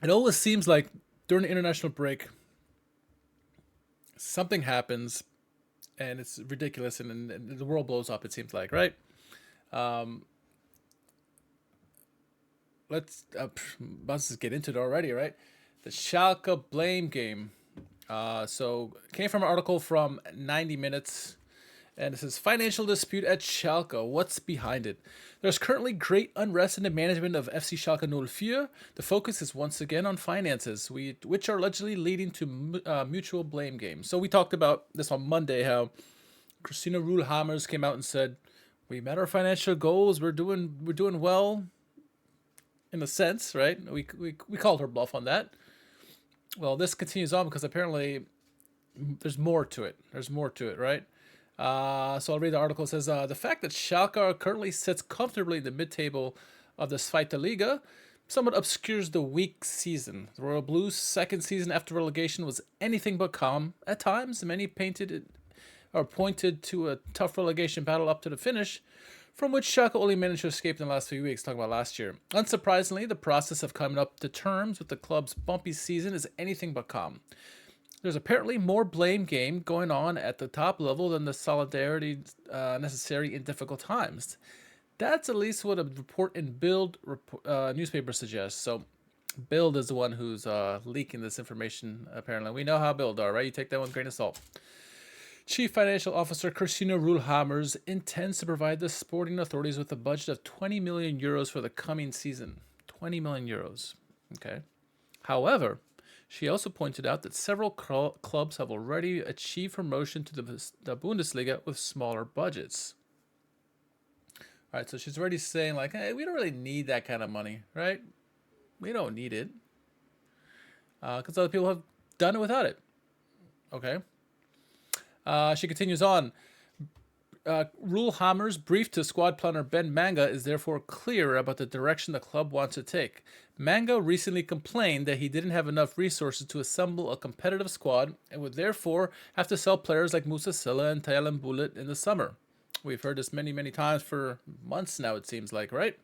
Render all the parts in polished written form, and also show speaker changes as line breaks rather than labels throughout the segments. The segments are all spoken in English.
It always seems like during the international break, something happens and it's ridiculous, and the world blows up. It seems like, right? Um, let's just get into it already, right? The Schalke blame game. So it came from an article from 90 Minutes, and it says financial dispute at Schalke. What's behind it? There's currently great unrest in the management of FC Schalke 04. The focus is once again on finances, which are allegedly leading to mutual blame games. So we talked about this on Monday, how Christina Ruhlhammers came out and said, "We met our financial goals. We're doing well." In a sense, right? We called her bluff on that. Well, this continues on because apparently there's more to it. There's more to it, right? So I'll read the article. It says the fact that Schalke currently sits comfortably in the mid-table of the Zweite Liga somewhat obscures the weak season. The Royal Blues' second season after relegation was anything but calm. At times, many painted it or pointed to a tough relegation battle up to the finish, from which Schalke only managed to escape in the last few weeks, talking about last year. Unsurprisingly, the process of coming up to terms with the club's bumpy season is anything but calm. There's apparently more blame game going on at the top level than the solidarity necessary in difficult times. That's at least what a report in Bild newspaper suggests. So, Bild is the one who's leaking this information, apparently. We know how Bild are, right? You take that with a grain of salt. Chief Financial Officer Christina Ruhlhammers intends to provide the sporting authorities with a budget of 20 million euros for the coming season. 20 million euros. Okay. However, she also pointed out that several clubs have already achieved promotion to the Bundesliga with smaller budgets. All right, so she's already saying, like, hey, we don't really need that kind of money, right? We don't need it because other people have done it without it. Okay. She continues on. Ruhlhammer's brief to squad planner Ben Manga is therefore clear about the direction the club wants to take. Manga recently complained that he didn't have enough resources to assemble a competitive squad and would therefore have to sell players like Musa Silla and Taylan Bullet in the summer. We've heard this many, many times for months now, it seems like, right?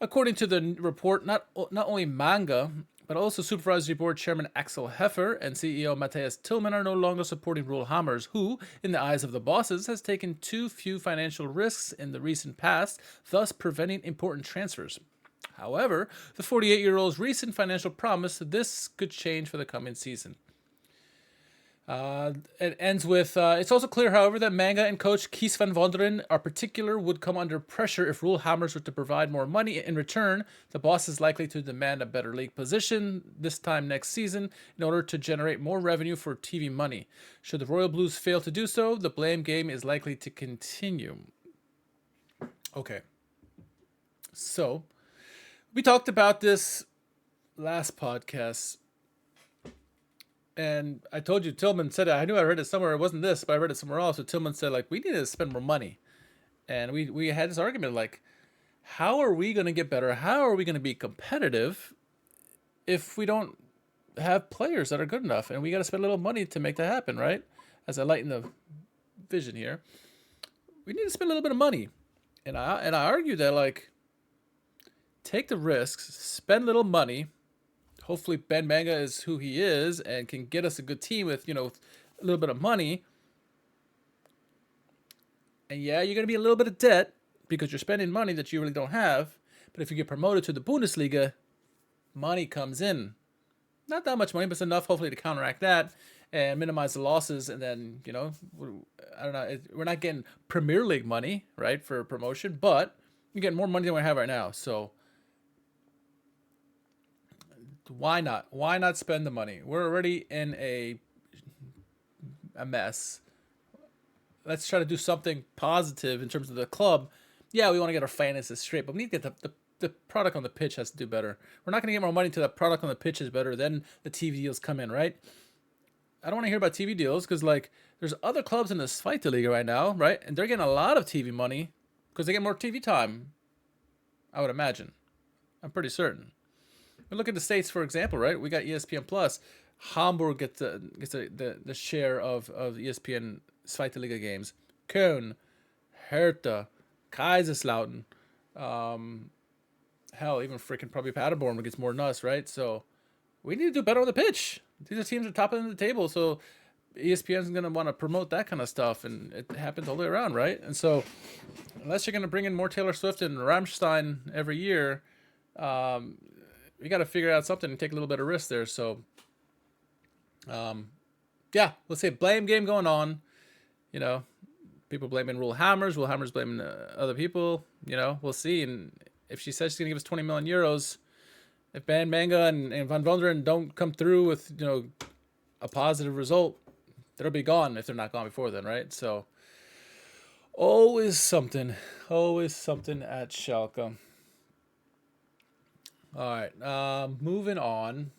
According to the report, not only Manga, but also Supervisory Board Chairman Axel Heffer and CEO Matthias Tillman are no longer supporting Ruhlhammers, who, in the eyes of the bosses, has taken too few financial risks in the recent past, thus preventing important transfers. However, the 48-year-old's recent financial promise this could change for the coming season. It ends with, it's also clear, however, that Manga and coach Kies van Wonderen are particular would come under pressure if Ruhlhammers were to provide more money. In return, the boss is likely to demand a better league position this time next season in order to generate more revenue for TV money. Should the Royal Blues fail to do so, the blame game is likely to continue. Okay. So, we talked about this last podcast, and I told you Tillman said it. I knew I read it somewhere. It wasn't this, but I read it somewhere else. So Tillman said, like, we need to spend more money. And we had this argument, like, how are we going to get better? How are we going to be competitive if we don't have players that are good enough? And we got to spend a little money to make that happen, right? As I lighten the vision here, we need to spend a little bit of money. And I argue that, like, take the risks, spend a little money. Hopefully Ben Manga is who he is and can get us a good team with, a little bit of money. And yeah, you're going to be a little bit of debt because you're spending money that you really don't have. But if you get promoted to the Bundesliga, money comes in. Not that much money, but it's enough hopefully to counteract that and minimize the losses. And then, I don't know, we're not getting Premier League money, right, for promotion, but you're getting more money than we have right now. So why not? Why not spend the money? We're already in a mess. Let's try to do something positive in terms of the club. Yeah, we want to get our finances straight, but we need to get the product on the pitch has to do better. We're not going to get more money until the product on the pitch is better. Then the TV deals come in, right? I don't want to hear about TV deals because, like, there's other clubs in the Zweite Liga right now, right? And they're getting a lot of TV money because they get more TV time, I would imagine. I'm pretty certain. But look at the States, for example, right? We got ESPN Plus. Hamburg gets the share of ESPN Zweite Liga games. Köln, Hertha, Kaiserslautern, hell, even freaking probably Paderborn gets more than us, right? So we need to do better on the pitch. These are teams at the top end of the table, so ESPN's going to want to promote that kind of stuff, and it happens all the way around, right? And so, unless you're going to bring in more Taylor Swift and Rammstein every year, we got to figure out something and take a little bit of risk there. So, yeah, let's say blame game going on. You know, people blaming Rule Hammers blaming other people. You know, we'll see. And if she says she's going to give us 20 million euros, if Ban Manga and Van Vonderen don't come through with, a positive result, they'll be gone if they're not gone before then, right? So always something at Schalke. All right, moving on.